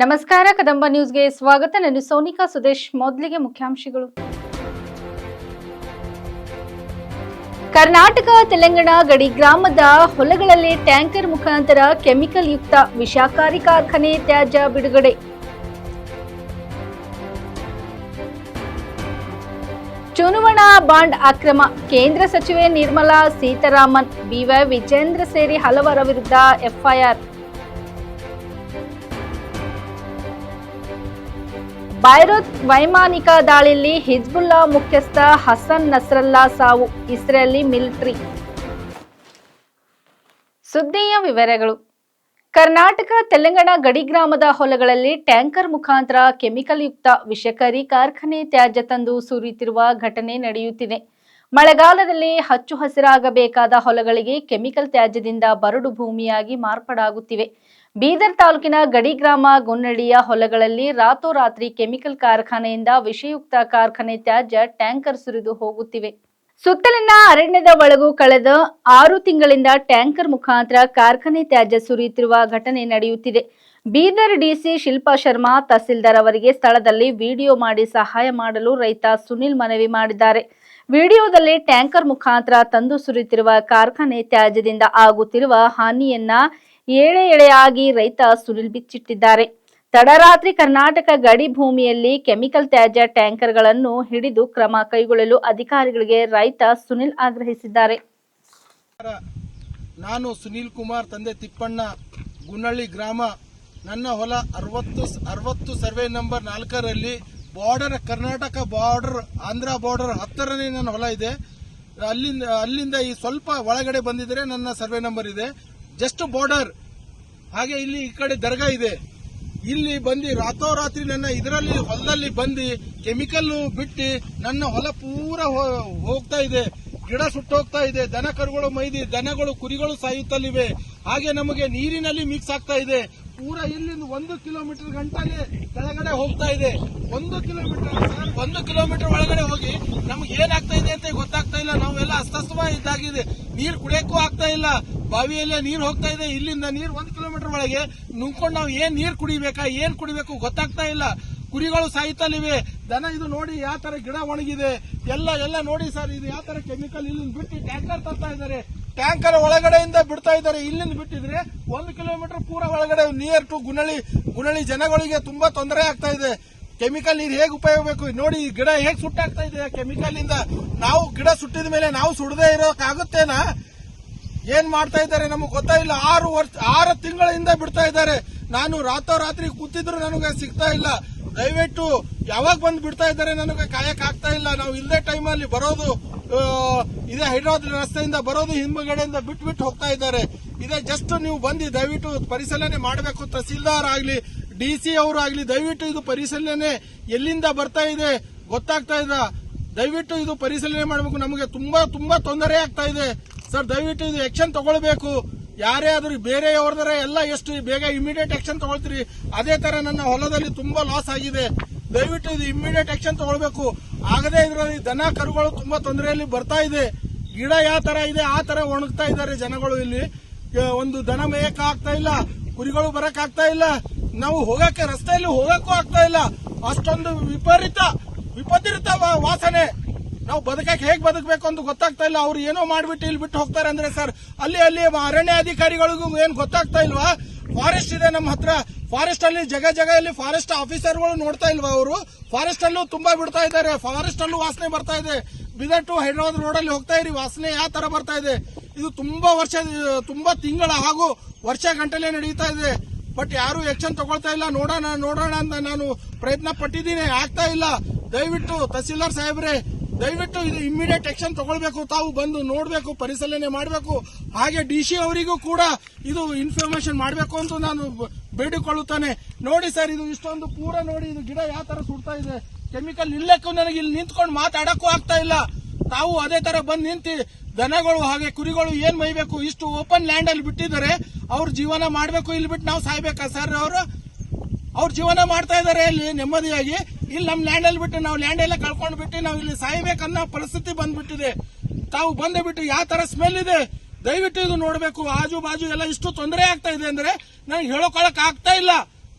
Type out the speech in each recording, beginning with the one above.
ನಮಸ್ಕಾರ ಕದಂಬ ನ್ಯೂಸ್ಗೆ ಸ್ವಾಗತ. ನಾನು ಸೋನಿಕಾ ಸುದೇಶ್. ಮೊದಲಿಗೆ ಮುಖ್ಯಾಂಶಗಳು. ಕರ್ನಾಟಕ ತೆಲಂಗಾಣ ಗಡಿ ಗ್ರಾಮದ ಹೊಲಗಳಲ್ಲಿ ಟ್ಯಾಂಕರ್ ಮುಖಾಂತರ ಕೆಮಿಕಲ್ ಯುಕ್ತ ವಿಷಕಾರಿ ಕಾರ್ಖಾನೆ ತ್ಯಾಜ್ಯ ಬಿಡುಗಡೆ. ಚುನಾವಣಾ ಬಾಂಡ್ ಅಕ್ರಮ, ಕೇಂದ್ರ ಸಚಿವೆ ನಿರ್ಮಲಾ ಸೀತಾರಾಮನ್, ಬಿವೈ ವಿಜೇಂದ್ರ ಸೇರಿ ಹಲವರ ವಿರುದ್ಧ ಎಫ್ಐಆರ್. ಬೈರುತ್ ವೈಮಾನಿಕ ದಾಳಿಯಲ್ಲಿ ಹಿಜ್ಬುಲ್ಲಾ ಮುಖ್ಯಸ್ಥ ಹಸನ್ ನಸ್ರಲ್ಲಾ ಸಾವು, ಇಸ್ರೇಲಿ ಮಿಲಿಟರಿ. ಸುದ್ದಿಯ ವಿವರಗಳು. ಕರ್ನಾಟಕ ತೆಲಂಗಾಣ ಗಡಿ ಗ್ರಾಮದ ಹೊಲಗಳಲ್ಲಿ ಟ್ಯಾಂಕರ್ ಮುಖಾಂತರ ಕೆಮಿಕಲ್ ಯುಕ್ತ ವಿಷಕಾರಿ ಕಾರ್ಖಾನೆ ತ್ಯಾಜ್ಯ ತಂದು ಸುರಿಯುತ್ತಿರುವ ಘಟನೆ ನಡೆಯುತ್ತಿದೆ. ಮಳೆಗಾಲದಲ್ಲಿ ಹಚ್ಚು ಹಸಿರಾಗಬೇಕಾದ ಹೊಲಗಳಿಗೆ ಕೆಮಿಕಲ್ ತ್ಯಾಜ್ಯದಿಂದ ಬರಡು ಭೂಮಿಯಾಗಿ ಮಾರ್ಪಾಡಾಗುತ್ತಿವೆ. ಬೀದರ್ ತಾಲೂಕಿನ ಗಡಿ ಗ್ರಾಮ ಗುನ್ನಡಿಯ ಹೊಲಗಳಲ್ಲಿ ರಾತ್ರೋರಾತ್ರಿ ಕೆಮಿಕಲ್ ಕಾರ್ಖಾನೆಯಿಂದ ವಿಷಯುಕ್ತ ಕಾರ್ಖಾನೆ ತ್ಯಾಜ್ಯ ಟ್ಯಾಂಕರ್ ಸುರಿದು ಹೋಗುತ್ತಿವೆ. ಸುತ್ತಲಿನ ಅರಣ್ಯದ ಒಳಗೂ ಕಳೆದ 6 ತಿಂಗಳಿಂದ ಟ್ಯಾಂಕರ್ ಮುಖಾಂತರ ಕಾರ್ಖಾನೆ ತ್ಯಾಜ್ಯ ಸುರಿಯುತ್ತಿರುವ ಘಟನೆ ನಡೆಯುತ್ತಿದೆ. ಬೀದರ್ ಡಿಸಿ ಶಿಲ್ಪಾ ಶರ್ಮಾ ತಹಸೀಲ್ದಾರ್ ಅವರಿಗೆ ಸ್ಥಳದಲ್ಲಿ ವಿಡಿಯೋ ಮಾಡಿ ಸಹಾಯ ಮಾಡಲು ರೈತ ಸುನಿಲ್ ಮನವಿ ಮಾಡಿದ್ದಾರೆ. ವಿಡಿಯೋದಲ್ಲಿ ಟ್ಯಾಂಕರ್ ಮುಖಾಂತರ ತಂದು ಸುರಿಯುತ್ತಿರುವ ಕಾರ್ಖಾನೆ ತ್ಯಾಜ್ಯದಿಂದ ಆಗುತ್ತಿರುವ ಹಾನಿಯನ್ನ ಎಳೆಯಾಗಿ ರೈತ ಸುನಿಲ್ ಬಿಚ್ಚಿಟ್ಟಿದ್ದಾರೆ. ತಡರಾತ್ರಿ ಕರ್ನಾಟಕ ಗಡಿ ಭೂಮಿಯಲ್ಲಿ ಕೆಮಿಕಲ್ ತ್ಯಾಜ್ಯ ಟ್ಯಾಂಕರ್ಗಳನ್ನು ಹಿಡಿದು ಕ್ರಮ ಕೈಗೊಳ್ಳಲು ಅಧಿಕಾರಿಗಳಿಗೆ ರೈತ ಸುನಿಲ್ ಆಗ್ರಹಿಸಿದ್ದಾರೆ. ನಾನು ಸುನೀಲ್ ಕುಮಾರ್, ತಂದೆ ತಿಪ್ಪಣ್ಣ, ಗುನ್ನಳ್ಳಿ ಗ್ರಾಮ. ನನ್ನ ಹೊಲ 60 ಸರ್ವೆ ನಂಬರ್ 4ರಲ್ಲಿ border, Karnataka border, Andhra border ಹತ್ತಿರನೇ ನನ್ನ ಹೊಲ ಇದೆ. ಅಲ್ಲಿಂದ ಈ ಸ್ವಲ್ಪ ಒಳಗಡೆ ಬಂದಿದ್ರೆ ನನ್ನ ಸರ್ವೆ ನಂಬರ್ ಇದೆ, ಜಸ್ಟ್ ಬಾರ್ಡರ್. ಹಾಗೆ ಇಲ್ಲಿ ಈ ಕಡೆ ದರ್ಗಾ ಇದೆ. ಇಲ್ಲಿ ಬಂದು ರಾತ್ರೋರಾತ್ರಿ ನನ್ನ ಇದರಲ್ಲಿ ಹೊಲದಲ್ಲಿ ಬಂದು ಕೆಮಿಕಲ್ ಬಿಟ್ಟು ನನ್ನ ಹೊಲ ಪೂರ ಹೋಗ್ತಾ ಇದೆ. ಗಿಡ ಸುಟ್ಟೋಗ್ತಾ ಇದೆ. ದನ ಕರುಗಳು ಮೈದಿ, ದನಗಳು ಕುರಿಗಳು ಸಾಯುತ್ತಲಿವೆ. ಹಾಗೆ ನಮಗೆ ನೀರಿನಲ್ಲಿ ಮಿಕ್ಸ್ ಆಗ್ತಾ ಇದೆ. ಪೂರ ಇಲ್ಲಿಂದ 1 ಕಿಲೋಮೀಟರ್ ಗಂಟಲೆ ಕೆಳಗಡೆ ಹೋಗ್ತಾ ಇದೆ. 1 ಕಿಲೋಮೀಟರ್ ಒಳಗಡೆ ಹೋಗಿ ನಮ್ಗೆ ಏನಾಗ್ತಾ ಇದೆ ಅಂತ ಗೊತ್ತಾಗ್ತಾ ಇಲ್ಲ. ನಾವೆಲ್ಲ ಅಸ್ತಸ್ತ ಇದ್ದಾಗಿದೆ. ನೀರು ಕುಡಿಯಕ್ಕೂ ಆಗ್ತಾ ಇಲ್ಲ. ಬಾವಿಯಲ್ಲೇ ನೀರು ಹೋಗ್ತಾ ಇದೆ. ಇಲ್ಲಿಂದ ನೀರು 1 ಕಿಲೋಮೀಟರ್ ಒಳಗೆ ನುಂಗ್ಕೊಂಡು ನಾವು ಏನ್ ನೀರು ಕುಡಿಬೇಕು ಗೊತ್ತಾಗ್ತಾ ಇಲ್ಲ. ಕುರಿಗಳು ಸಾಯ್ತಲಿವೆ. ದನ ಇದು ನೋಡಿ ಯಾವ ತರ ಗಿಡ ಒಣಗಿದೆ. ಎಲ್ಲ ನೋಡಿ ಸರ್, ಇದು ಯಾವ ತರ ಕೆಮಿಕಲ್ ಇಲ್ಲಿಂದ ಬಿಟ್ಟು ಟ್ಯಾಂಕರ್ ತರ್ತಾ ಇದ್ದಾರೆ. ಟ್ಯಾಂಕರ್ ಒಳಗಡೆಯಿಂದ ಬಿಡ್ತಾ ಇದ್ದಾರೆ. ಇಲ್ಲಿಂದ ಬಿಟ್ಟಿದ್ರೆ 1 ಕಿಲೋಮೀಟರ್ ಪೂರ ಒಳಗಡೆ ನಿಯರ್ ಟು ಗುನಳಿ ಜನಗಳಿಗೆ ತುಂಬಾ ತೊಂದರೆ ಆಗ್ತಾ ಇದೆ. ಕೆಮಿಕಲ್ ನೀರು ಹೇಗೆ ಉಪಯೋಗ ನೋಡಿ. ಗಿಡ ಹೇಗೆ ಸುಟ್ಟಾಗ್ತಾ ಇದೆ ಕೆಮಿಕಲ್ ಇಂದ. ನಾವು ಗಿಡ ಸುಟ್ಟಿದ ಮೇಲೆ ನಾವು ಸುಡದೇ ಇರೋಕ್ಕಾಗುತ್ತೇನಾ? ಏನ್ ಮಾಡ್ತಾ ಇದ್ದಾರೆ ನಮಗೆ ಗೊತ್ತಾಗಿಲ್ಲ. 6 ತಿಂಗಳಿಂದ ಬಿಡ್ತಾ ಇದ್ದಾರೆ. ನಾನು ರಾತ್ರೋರಾತ್ರಿ ಕೂತಿದ್ರು ನನಗೆ ಸಿಗ್ತಾ ಇಲ್ಲ. ದಯವಿಟ್ಟು ಯಾವಾಗ ಬಂದು ಬಿಡ್ತಾ ಇದ್ದಾರೆ ನನಗೆ ಕಾಯಕ್ ಆಗ್ತಾ ಇಲ್ಲ. ನಾವು ಇಲ್ಲದೆ ಟೈಮಲ್ಲಿ ಬರೋದು, ಇದೇ ಹೈದರಾಬಾದ್ ರಸ್ತೆಯಿಂದ ಬರೋದು, ಹಿಂಬಗಡೆಯಿಂದ ಬಿಟ್ಟು ಹೋಗ್ತಾ ಇದ್ದಾರೆ. ಇದೇ ಜಸ್ಟ್ ನೀವು ಬಂದು ದಯವಿಟ್ಟು ಪರಿಶೀಲನೆ ಮಾಡಬೇಕು. ತಹಸೀಲ್ದಾರ್ ಆಗ್ಲಿ, ಡಿಸಿ ಅವರು ಆಗ್ಲಿ, ದಯವಿಟ್ಟು ಇದು ಪರಿಶೀಲನೆ ಎಲ್ಲಿಂದ ಬರ್ತಾ ಇದೆ ಗೊತ್ತಾಗ್ತಾ ಇಲ್ಲ. ದಯವಿಟ್ಟು ಇದು ಪರಿಶೀಲನೆ ಮಾಡಬೇಕು. ನಮಗೆ ತುಂಬಾ ತೊಂದರೆ ಆಗ್ತಾ ಇದೆ ಸರ್. ದಯವಿಟ್ಟು ಇದು ಆಕ್ಷನ್ ತಗೊಳ್ಬೇಕು. ಯಾರೇ ಆದ್ರೂ ಬೇರೆಯವ್ರದರೆ ಎಲ್ಲ ಎಷ್ಟು ಬೇಗ ಇಮಿಡಿಯೇಟ್ ಆಕ್ಷನ್ ತಗೊಳ್ತೀರಿ, ಅದೇ ತರ ನನ್ನ ಹೊಲದಲ್ಲಿ ತುಂಬಾ ಲಾಸ್ ಆಗಿದೆ. ದಯವಿಟ್ಟು ಇದು ಇಮಿಡಿಯೇಟ್ ಆಕ್ಷನ್ ತಗೊಳ್ಬೇಕು. ಆಗದೇ ಇದರಲ್ಲಿ ದನ ಕರುಗಳು ತುಂಬಾ ತೊಂದರೆಯಲ್ಲಿ ಬರ್ತಾ ಇದೆ. ಗಿಡ ಯಾವ ತರ ಇದೆ ಆ ತರ ಒಣಗ್ತಾ ಇದ್ದಾರೆ ಜನಗಳು. ಇಲ್ಲಿ ಒಂದು ದನ ಮೇಯಕ್ ಆಗ್ತಾ ಇಲ್ಲ, ಕುರಿಗಳು ಬರಕ್ ಆಗ್ತಾ ಇಲ್ಲ, ನಾವು ಹೋಗಕ್ಕೆ ರಸ್ತೆಯಲ್ಲಿ ಹೋಗಕ್ಕೂ ಆಗ್ತಾ ಇಲ್ಲ. ಅಷ್ಟೊಂದು ವಿಪರೀತ ವಾಸನೆ. ನಾವು ಬದುಕಕ್ಕೆ ಹೇಗೆ ಬದುಕಬೇಕು ಅಂತ ಗೊತ್ತಾಗ್ತಾ ಇಲ್ಲ. ಅವ್ರು ಏನೋ ಮಾಡ್ಬಿಟ್ಟು ಇಲ್ಲಿ ಬಿಟ್ಟು ಹೋಗ್ತಾರೆ ಅಂದ್ರೆ ಸರ್, ಅಲ್ಲಿ ಅರಣ್ಯ ಅಧಿಕಾರಿಗಳಿಗೂ ಏನ್ ಗೊತ್ತಾಗ್ತಾ ಇಲ್ವಾ? ಫಾರೆಸ್ಟ್ ಇದೆ ನಮ್ಮ ಹತ್ರ. ಫಾರೆಸ್ಟ್ ಅಲ್ಲಿ ಜಗಲ್ಲಿ ಫಾರೆಸ್ಟ್ ಆಫೀಸರ್ಗಳು ನೋಡ್ತಾ ಇಲ್ವಾ? ಅವರು ಫಾರೆಸ್ಟ್ ಅಲ್ಲೂ ತುಂಬಾ ಬಿಡ್ತಾ ಇದ್ದಾರೆ. ಫಾರೆಸ್ಟ್ ಅಲ್ಲೂ ವಾಸನೆ ಬರ್ತಾ ಇದೆ. ಬೀದರ್ ಟು ಹೈದರಾಬಾದ್ ರೋಡ್ ಅಲ್ಲಿ ಹೋಗ್ತಾ ಇರಿ, ವಾಸನೆ ಯಾವ ತರ ಬರ್ತಾ ಇದೆ. ಇದು ತುಂಬಾ ತಿಂಗಳ ಹಾಗೂ ವರ್ಷ ಗಂಟಲೆ ನಡೀತಾ ಇದೆ. ಬಟ್ ಯಾರು ಆಕ್ಷನ್ ತಗೊಳ್ತಾ ಇಲ್ಲ. ನೋಡೋಣ ಅಂತ ನಾನು ಪ್ರಯತ್ನ ಪಟ್ಟಿದ್ದೀನಿ, ಆಗ್ತಾ ಇಲ್ಲ. ದಯವಿಟ್ಟು ತಹಸೀಲ್ದಾರ್ ಸಾಹೇಬ್ರೆ, ದಯವಿಟ್ಟು ಇದು ಇಮಿಡಿಯೇಟ್ ಆಕ್ಷನ್ ತಗೊಳ್ಬೇಕು. ತಾವು ಬಂದು ನೋಡ್ಬೇಕು, ಪರಿಶೀಲನೆ ಮಾಡಬೇಕು. ಹಾಗೆ ಡಿಸಿ ಅವರಿಗೂ ಕೂಡ ಇದು ಇನ್ಫಾರ್ಮೇಶನ್ ಮಾಡಬೇಕು ಅಂತ ನಾನು ಬೇಡಿಕೊಳ್ಳುತ್ತಾನೆ. ನೋಡಿ ಸರ್, ಇದು ಇಷ್ಟೊಂದು ಪೂರ ನೋಡಿ, ಇದು ಗಿಡ ಯಾವ ತರ ಸುಡ್ತಾ ಇದೆ. ಕೆಮಿಕಲ್ ನಿಲ್ಲಕ್ಕೂ ನನಗೆ ಇಲ್ಲಿ ನಿಂತ್ಕೊಂಡು ಮಾತಾಡಕ್ಕೂ ಆಗ್ತಾ ಇಲ್ಲ. ತಾವು ಅದೇ ತರ ಬಂದು ನಿಂತು ದನಗಳು ಹಾಗೆ ಕುರಿಗಳು ಏನ್ ಮೈಬೇಕು? ಇಷ್ಟು ಓಪನ್ ಲ್ಯಾಂಡ್ ಅಲ್ಲಿ ಬಿಟ್ಟಿದ್ದಾರೆ. ಅವ್ರ ಜೀವನ ಮಾಡಬೇಕು. ಇಲ್ಲಿ ಬಿಟ್ಟು ನಾವು ಸಾಯ್ಬೇಕಾ ಸರ್? ಅವ್ರ ಜೀವನ ಮಾಡ್ತಾ ಇದಾರೆ ಇಲ್ಲಿ ನೆಮ್ಮದಿಯಾಗಿ. ಇಲ್ಲಿ ನಮ್ ಲ್ಯಾಂಡ್ ಅಲ್ಲಿ ಬಿಟ್ಟು ನಾವು ಲ್ಯಾಂಡ್ ಎಲ್ಲ ಕಳ್ಕೊಂಡು ಬಿಟ್ಟು ನಾವು ಇಲ್ಲಿ ಸಾಯ್ಬೇಕನ್ನೋ ಪರಿಸ್ಥಿತಿ ಬಂದ್ಬಿಟ್ಟಿದೆ. ತಾವು ಬಂದು ಬಿಟ್ಟು ಯಾವ ತರ ಸ್ಮೆಲ್ ಇದೆ, ದಯವಿಟ್ಟು ಇದು ನೋಡಬೇಕು. ಆಜು ಬಾಜು ಎಲ್ಲ ಇಷ್ಟು ತೊಂದರೆ ಆಗ್ತಾ ಇದೆ ಅಂದ್ರೆ ನನಗೆ ಹೇಳೋಕೊಳಕ್ ಆಗ್ತಾ ಇಲ್ಲ.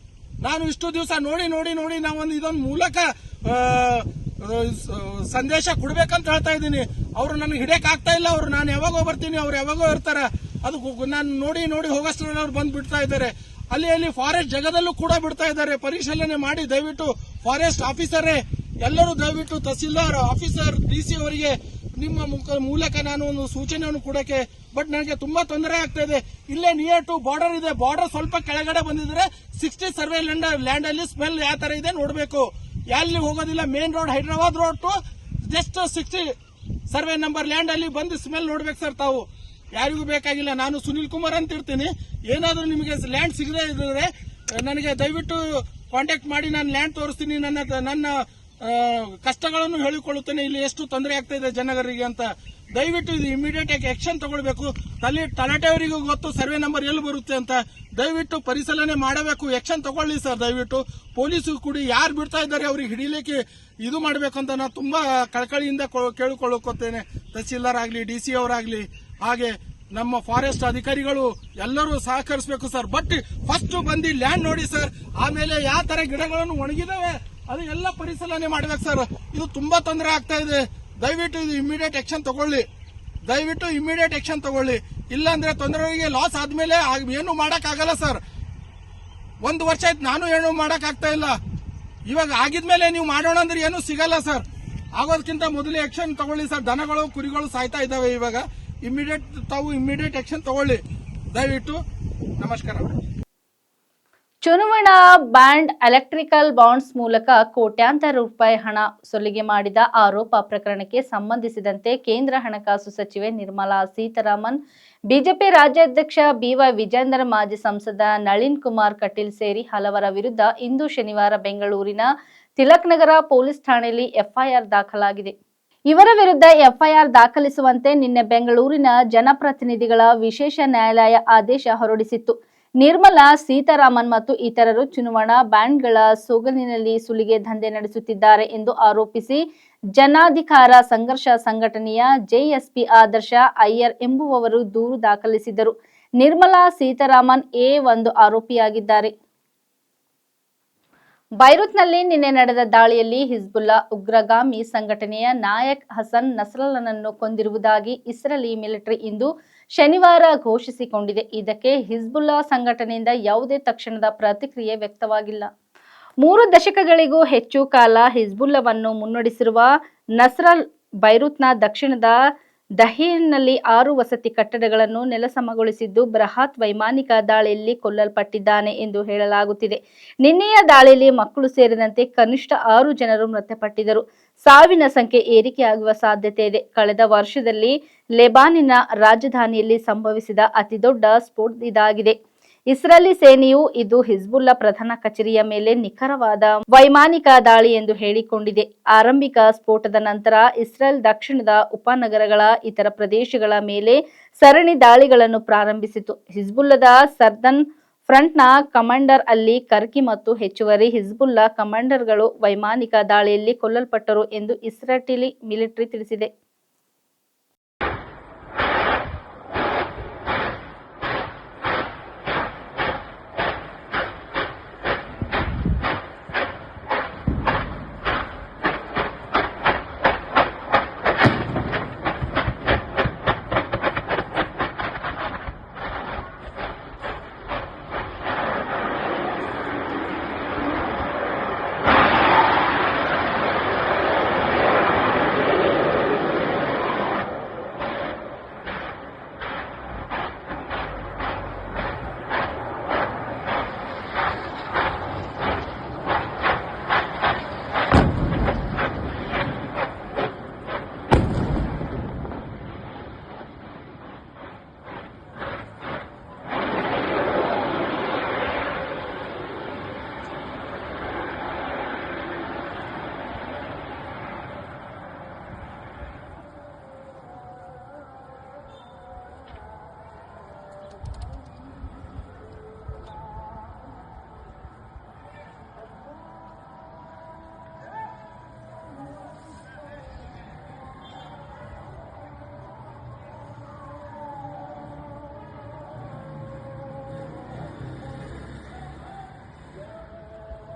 ನಾನು ಇಷ್ಟು ದಿವಸ ನೋಡಿ ನೋಡಿ ನೋಡಿ ನಾವೊಂದು ಇದೊಂದು ಮೂಲಕ ಸಂದೇಶ ಕೊಡ್ಬೇಕಂತ ಹೇಳ್ತಾ ಇದ್ದೀನಿ. ಅವ್ರು ನನಗೆ ಹಿಡಿಯಕ್ ಆಗ್ತಾ ಇಲ್ಲ. ಅವ್ರು ನಾನು ಯಾವಾಗೋ ಬರ್ತೀನಿ, ಅವ್ರು ಯಾವಾಗೋ ಇರ್ತಾರೆ. ಅದು ನಾನು ನೋಡಿ ನೋಡಿ ಹೋಗೋಷ್ಟ್ರಲ್ಲಿ ಅವ್ರು ಬಂದು ಬಿಡ್ತಾ ಇದ್ದಾರೆ. ಅಲ್ಲಿ ಫಾರೆಸ್ಟ್ ಜಾಗದಲ್ಲೂ ಕೂಡ ಬಿಡ್ತಾ ಇದ್ದಾರೆ. ಪರಿಶೀಲನೆ ಮಾಡಿ ದಯವಿಟ್ಟು ಫಾರೆಸ್ಟ್ ಆಫೀಸರೇ ಎಲ್ಲರೂ ದಯವಿಟ್ಟು ತಹಸೀಲ್ದಾರ್ ಆಫೀಸರ್ DC ಅವರಿಗೆ ನಿಮ್ಮ ಮೂಲಕ ನಾನು ಒಂದು ಸೂಚನೆಯನ್ನು ಕೊಡಕ್ಕೆ. ಬಟ್ ನನಗೆ ತುಂಬಾ ತೊಂದರೆ ಆಗ್ತಾ ಇದೆ. ಇಲ್ಲೇ ನಿಯರ್ ಟು ಬಾರ್ಡರ್ ಇದೆ. ಬಾರ್ಡರ್ ಸ್ವಲ್ಪ ಕೆಳಗಡೆ ಬಂದಿದ್ರೆ 60 ಸರ್ವೆ ಲ್ಯಾಂಡ್ ಅಲ್ಲಿ ಸ್ಮೆಲ್ ಯಾವ ತರ ಇದೆ ನೋಡಬೇಕು. ಎಲ್ಲಿ ಹೋಗೋದಿಲ್ಲ. Main road Hyderabad road to just 60 survey number land ಅಲ್ಲಿ ಬಂದು ಸ್ಮೆಲ್ ನೋಡ್ಬೇಕು ಸರ್. ತಾವು ಯಾರಿಗೂ ಬೇಕಾಗಿಲ್ಲ. ನಾನು ಸುನಿಲ್ ಕುಮಾರ್ ಅಂತ ಇರ್ತೀನಿ. ಏನಾದ್ರೂ ನಿಮಗೆ ಲ್ಯಾಂಡ್ ಸಿಗದೇ ಇದ್ರೆ ನನಗೆ ದಯವಿಟ್ಟು ಕಾಂಟ್ಯಾಕ್ಟ್ ಮಾಡಿ. ನಾನು ಲ್ಯಾಂಡ್ ತೋರಿಸ್ತೀನಿ. ನನ್ನ ಕಷ್ಟಗಳನ್ನು ಹೇಳಿಕೊಳ್ಳುತ್ತೇನೆ. ಇಲ್ಲಿ ಎಷ್ಟು ತೊಂದರೆ ಆಗ್ತಾ ಇದೆ ಜನರಿಗೆ ಅಂತ. ದಯವಿಟ್ಟು ಇದು ಇಮಿಡಿಯೇಟ್ ಆಗಿ ಆಕ್ಷನ್ ತಗೊಳ್ಬೇಕು. ತಲಾಟೆಯವರಿಗೂ ಗೊತ್ತು ಸರ್ವೆ ನಂಬರ್ ಎಲ್ಲಿ ಬರುತ್ತೆ ಅಂತ. ದಯವಿಟ್ಟು ಪರಿಶೀಲನೆ ಮಾಡಬೇಕು. ಆಕ್ಷನ್ ತಗೊಳ್ಳಿ ಸರ್. ದಯವಿಟ್ಟು ಪೊಲೀಸರು ಕೂಡ ಯಾರು ಬಿಡ್ತಾ ಇದ್ದಾರೆ ಅವ್ರಿಗೆ ಹಿಡಿಲಿಕ್ಕೆ ಇದು ಮಾಡಬೇಕು ಅಂತ ನಾನು ತುಂಬಾ ಕಳಕಳಿಯಿಂದ ಕೇಳಿಕೊಳ್ಳುತ್ತೇನೆ. ತಹಸೀಲ್ದಾರ್ ಆಗಲಿ, DC ಅವರಾಗ್ಲಿ, ಹಾಗೆ ನಮ್ಮ ಫಾರೆಸ್ಟ್ ಅಧಿಕಾರಿಗಳು ಎಲ್ಲರೂ ಸಹಕರಿಸಬೇಕು ಸರ್. ಬಟ್ ಫಸ್ಟ್ ಬಂದು ಲ್ಯಾಂಡ್ ನೋಡಿ ಸರ್. ಆಮೇಲೆ ಯಾವ ತರ ಗಿಡಗಳನ್ನು ಒಣಗಿದಾವೆ ಅದು ಎಲ್ಲ ಪರಿಶೀಲನೆ ಮಾಡ್ಬೇಕು ಸರ್. ಇದು ತುಂಬಾ ತೊಂದರೆ ಆಗ್ತಾ ಇದೆ. ದಯವಿಟ್ಟು ಇದು ಇಮಿಡಿಯೇಟ್ ಆಕ್ಷನ್ ತಗೊಳ್ಳಿ. ದಯವಿಟ್ಟು ಇಮಿಡಿಯೇಟ್ ಆಕ್ಷನ್ ತಗೊಳ್ಳಿ. ಇಲ್ಲಾಂದ್ರೆ ತೊಂದರೆಗೆ ಲಾಸ್ ಆದ್ಮೇಲೆ ಏನು ಮಾಡಕ್ ಆಗಲ್ಲ ಸರ್. 1 ವರ್ಷ ಆಯ್ತು ನಾನು ಏನು ಮಾಡಕ್ ಆಗ್ತಾ ಇಲ್ಲ. ಇವಾಗ ಆಗಿದ್ಮೇಲೆ ನೀವು ಮಾಡೋಣ ಅಂದ್ರೆ ಏನು ಸಿಗಲ್ಲ ಸರ್. ಆಗೋದಕ್ಕಿಂತ ಮೊದಲೇ ಆಕ್ಷನ್ ತಗೊಳ್ಳಿ ಸರ್. ದನಗಳು ಕುರಿಗಳು ಸಾಯ್ತಾ ಇದಾವೆ. ಇವಾಗ ತಾವು ಇಮಿಡಿಯೇಟ್ ಆಕ್ಷನ್ ತಗೊಳ್ಳಿ ದಯವಿಟ್ಟು. ನಮಸ್ಕಾರ. ಚುನಾವಣಾ ಬಾಂಡ್ ಎಲೆಕ್ಟ್ರಿಕಲ್ ಬಾಂಡ್ಸ್ ಮೂಲಕ ಕೋಟ್ಯಾಂತರ ರೂಪಾಯಿ ಹಣ ಸುಲಿಗೆ ಮಾಡಿದ ಆರೋಪ ಪ್ರಕರಣಕ್ಕೆ ಸಂಬಂಧಿಸಿದಂತೆ ಕೇಂದ್ರ ಹಣಕಾಸು ಸಚಿವೆ ನಿರ್ಮಲಾ ಸೀತಾರಾಮನ್, ಬಿಜೆಪಿ ರಾಜ್ಯಾಧ್ಯಕ್ಷ BY ವಿಜೇಂದರ್, ಮಾಜಿ ಸಂಸದ ನಳಿನ್ ಕುಮಾರ್ ಕಟೀಲ್ ಸೇರಿ ಹಲವರ ವಿರುದ್ಧ ಇಂದು ಶನಿವಾರ ಬೆಂಗಳೂರಿನ ತಿಲಕ್ ನಗರ ಪೊಲೀಸ್ ಠಾಣೆಯಲ್ಲಿ FIR ದಾಖಲಾಗಿದೆ. ಇವರ ವಿರುದ್ಧ FIR ದಾಖಲಿಸುವಂತೆ ನಿನ್ನೆ ಬೆಂಗಳೂರಿನ ಜನಪ್ರತಿನಿಧಿಗಳ ವಿಶೇಷ ನ್ಯಾಯಾಲಯ ಆದೇಶ ಹೊರಡಿಸಿತ್ತು. ನಿರ್ಮಲಾ ಸೀತಾರಾಮನ್ ಮತ್ತು ಇತರರು ಚುನಾವಣಾ ಬಾಂಡ್ಗಳ ಸೋಗಲಿನಲ್ಲಿ ಸುಲಿಗೆ ದಂಧೆ ನಡೆಸುತ್ತಿದ್ದಾರೆ ಎಂದು ಆರೋಪಿಸಿ ಜನಾಧಿಕಾರ ಸಂಘರ್ಷ ಸಂಘಟನೆಯ JSP ಆದರ್ಶ ಅಯ್ಯರ್ ಎಂಬುವವರು ದೂರು ದಾಖಲಿಸಿದರು. ನಿರ್ಮಲಾ ಸೀತಾರಾಮನ್ ಒಂದು ಆರೋಪಿಯಾಗಿದ್ದಾರೆ. ಬೈರುತ್ನಲ್ಲಿ ನಿನ್ನೆ ನಡೆದ ದಾಳಿಯಲ್ಲಿ ಹಿಜ್ಬುಲ್ಲಾ ಉಗ್ರಗಾಮಿ ಸಂಘಟನೆಯ ನಾಯಕ್ ಹಸನ್ ನಸ್ರಲ್ಲನನ್ನು ಕೊಂದಿರುವುದಾಗಿ ಇಸ್ರೇಲಿ ಮಿಲಿಟರಿ ಇಂದು ಶನಿವಾರ ಘೋಷಿಸಿಕೊಂಡಿದೆ. ಇದಕ್ಕೆ ಹಿಜ್ಬುಲ್ಲಾ ಸಂಘಟನೆಯಿಂದ ಯಾವುದೇ ತಕ್ಷಣದ ಪ್ರತಿಕ್ರಿಯೆ ವ್ಯಕ್ತವಾಗಿಲ್ಲ. 3 ದಶಕಗಳಿಗೂ ಹೆಚ್ಚು ಕಾಲ ಹಿಜ್ಬುಲ್ಲಾವನ್ನು ಮುನ್ನಡೆಸಿರುವ ನಸ್ರಲ್ ಬೈರುತ್ನ ದಕ್ಷಿಣದ ದಹೀನ್ನಲ್ಲಿ 6 ವಸತಿ ಕಟ್ಟಡಗಳನ್ನು ನೆಲಸಮಗೊಳಿಸಿದ್ದು ಬೃಹತ್ ವೈಮಾನಿಕ ದಾಳಿಯಲ್ಲಿ ಕೊಲ್ಲಲ್ಪಟ್ಟಿದ್ದಾನೆ ಎಂದು ಹೇಳಲಾಗುತ್ತಿದೆ. ನಿನ್ನೆಯ ದಾಳಿಯಲ್ಲಿ ಮಕ್ಕಳು ಸೇರಿದಂತೆ ಕನಿಷ್ಠ 6 ಜನರು ಮೃತಪಟ್ಟಿದ್ದರು. ಸಾವಿನ ಸಂಖ್ಯೆ ಏರಿಕೆಯಾಗುವ ಸಾಧ್ಯತೆ ಇದೆ. ಕಳೆದ ವರ್ಷದಲ್ಲಿ ಲೆಬನಾನಿನ ರಾಜಧಾನಿಯಲ್ಲಿ ಸಂಭವಿಸಿದ ಅತಿದೊಡ್ಡ ಸ್ಫೋಟ ಇದಾಗಿದೆ. ಇಸ್ರೇಲಿ ಸೇನೆಯು ಇದು ಹಿಜ್ಬುಲ್ಲಾ ಪ್ರಧಾನ ಕಚೇರಿಯ ಮೇಲೆ ನಿಖರವಾದ ವೈಮಾನಿಕ ದಾಳಿ ಎಂದು ಹೇಳಿಕೊಂಡಿದೆ. ಆರಂಭಿಕ ಸ್ಫೋಟದ ನಂತರ ಇಸ್ರೇಲ್ ದಕ್ಷಿಣದ ಉಪನಗರಗಳ ಇತರ ಪ್ರದೇಶಗಳ ಮೇಲೆ ಸರಣಿ ದಾಳಿಗಳನ್ನು ಪ್ರಾರಂಭಿಸಿತು. ಹಿಜ್ಬುಲ್ಲಾದ ಸರ್ದನ್ ಫ್ರಂಟ್ನ ಕಮಾಂಡರ್ ಅಲಿ ಕರ್ಕಿ ಮತ್ತು ಹೆಚ್ಚುವರಿ ಹಿಜ್ಬುಲ್ಲಾ ಕಮಾಂಡರ್ಗಳು ವೈಮಾನಿಕ ದಾಳಿಯಲ್ಲಿ ಕೊಲ್ಲಲ್ಪಟ್ಟರು ಎಂದು ಇಸ್ರೇಲಿ ಮಿಲಿಟರಿ ತಿಳಿಸಿದೆ.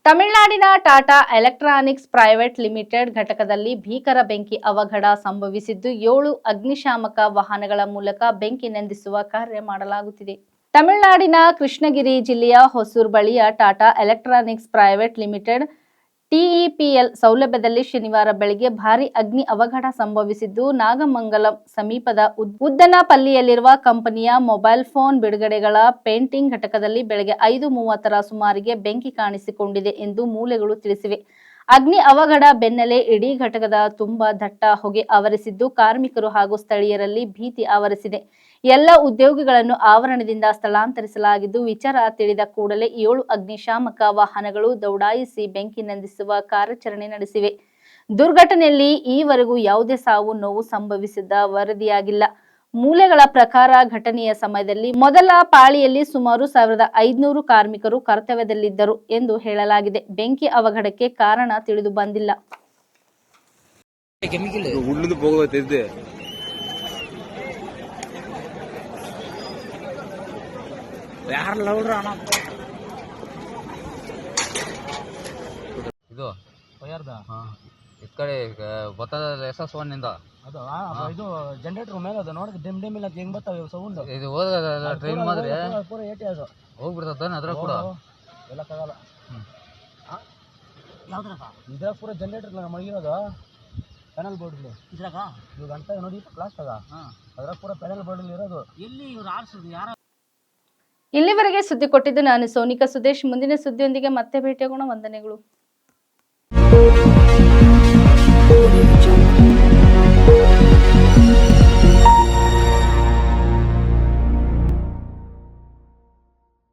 ತಮಿಳುನಾಡಿನ ಟಾಟಾ ಎಲೆಕ್ಟ್ರಾನಿಕ್ಸ್ ಪ್ರೈವೇಟ್ ಲಿಮಿಟೆಡ್ ಘಟಕದಲ್ಲಿ ಭೀಕರ ಬೆಂಕಿ ಅವಘಡ ಸಂಭವಿಸಿದ್ದು 7 ಅಗ್ನಿಶಾಮಕ ವಾಹನಗಳ ಮೂಲಕ ಬೆಂಕಿ ನಂದಿಸುವ ಕಾರ್ಯ ಮಾಡಲಾಗುತ್ತಿದೆ. ತಮಿಳುನಾಡಿನ ಕೃಷ್ಣಗಿರಿ ಜಿಲ್ಲೆಯ ಹೊಸೂರು ಬಳಿಯ ಟಾಟಾ ಎಲೆಕ್ಟ್ರಾನಿಕ್ಸ್ ಪ್ರೈವೇಟ್ ಲಿಮಿಟೆಡ್ ಟಿಇಪಿಎಲ್ ಸೌಲಭ್ಯದಲ್ಲಿ ಶನಿವಾರ ಬೆಳಗ್ಗೆ ಭಾರೀ ಅಗ್ನಿ ಅವಘಡ ಸಂಭವಿಸಿದ್ದು, ನಾಗಮಂಗಲಂ ಸಮೀಪದ ಉದ್ದನಪಲ್ಲಿಯಲ್ಲಿರುವ ಕಂಪನಿಯ ಮೊಬೈಲ್ ಫೋನ್ ಬಿಡುಗಡೆಗಳ ಪೇಂಟಿಂಗ್ ಘಟಕದಲ್ಲಿ ಬೆಳಗ್ಗೆ 5:30ರ ಸುಮಾರಿಗೆ ಬೆಂಕಿ ಕಾಣಿಸಿಕೊಂಡಿದೆ ಎಂದು ಮೂಲಗಳು ತಿಳಿಸಿವೆ. ಅಗ್ನಿ ಅವಘಡ ಬೆನ್ನಲ್ಲೇ ಇಡೀ ಘಟಕದ ತುಂಬಾ ದಟ್ಟ ಹೊಗೆ ಆವರಿಸಿದ್ದು, ಕಾರ್ಮಿಕರು ಹಾಗೂ ಸ್ಥಳೀಯರಲ್ಲಿ ಭೀತಿ ಆವರಿಸಿದೆ. ಎಲ್ಲ ಉದ್ಯೋಗಿಗಳನ್ನು ಆವರಣದಿಂದ ಸ್ಥಳಾಂತರಿಸಲಾಗಿದ್ದು, ವಿಚಾರ ತಿಳಿದ ಕೂಡಲೇ 7 ಅಗ್ನಿಶಾಮಕ ವಾಹನಗಳು ದೌಡಾಯಿಸಿ ಬೆಂಕಿ ನಂದಿಸುವ ಕಾರ್ಯಾಚರಣೆ ನಡೆಸಿವೆ. ದುರ್ಘಟನೆಯಲ್ಲಿ ಈವರೆಗೂ ಯಾವುದೇ ಸಾವು ನೋವು ಸಂಭವಿಸಿದ ವರದಿಯಾಗಿಲ್ಲ. ಮೂಲಗಳ ಪ್ರಕಾರ ಘಟನೆಯ ಸಮಯದಲ್ಲಿ ಮೊದಲ ಪಾಳಿಯಲ್ಲಿ ಸುಮಾರು 1500 ಕಾರ್ಮಿಕರು ಕರ್ತವ್ಯದಲ್ಲಿದ್ದರು ಎಂದು ಹೇಳಲಾಗಿದೆ. ಬೆಂಕಿ ಅವಘಡಕ್ಕೆ ಕಾರಣ ತಿಳಿದು ಬಂದಿಲ್ಲ. ಇದು ಈ ಕಡೆ ಬರ್ತದ SS1 ಇಂದ ಅದು ಇದು ಜನರೇಟರ್ ಮೇಲೆ ಅದು ನೋಡಿ ಡಿಮ್ ಡಿಮ್ ಇಲ್ಲ ಹೆಂಗ್ ಬರ್ತಾವೆ ಸೌಂಡ್ ಇದು ಹೋದ ಟ್ರೈನ್ ಮಾದ್ರೆ ಪೂರ ಏಟಿ ಅದು ಹೋಗ್ಬಿಡ್ತದ ಅದ್ರ ಕೂಡ ಹೇಳಕ್ಕಾಗಲ್ಲ. ಇದ್ರಾಗ ಪೂರ ಜನರೇಟರ್ ಮಳಗಿರೋದು ಪ್ಯಾನಲ್ ಬೋರ್ಡ್ ಇದ್ರಾಗ ಇವಾಗ ಅಂತ ನೋಡಿ ಕ್ಲಾಸ್ ಆಗ ಅದ್ರಾಗ ಪೂರ ಪ್ಯಾನಲ್ ಬೋರ್ಡ್ ಇರೋದು. ಎಲ್ಲಿ ಇವ್ರು ಆರಿಸೋದು ಯಾರು? ಇಲ್ಲಿವರೆಗೆ ಸುದ್ದಿ ಕೊಟ್ಟಿದ್ದು ನಾನು ಸೋನಿಕಾ ಸುದೇಶ್. ಮುಂದಿನ ಸುದ್ದಿಯೊಂದಿಗೆ ಮತ್ತೆ ಭೇಟಿಯಾಗೋಣ. ವಂದನೆಗಳು.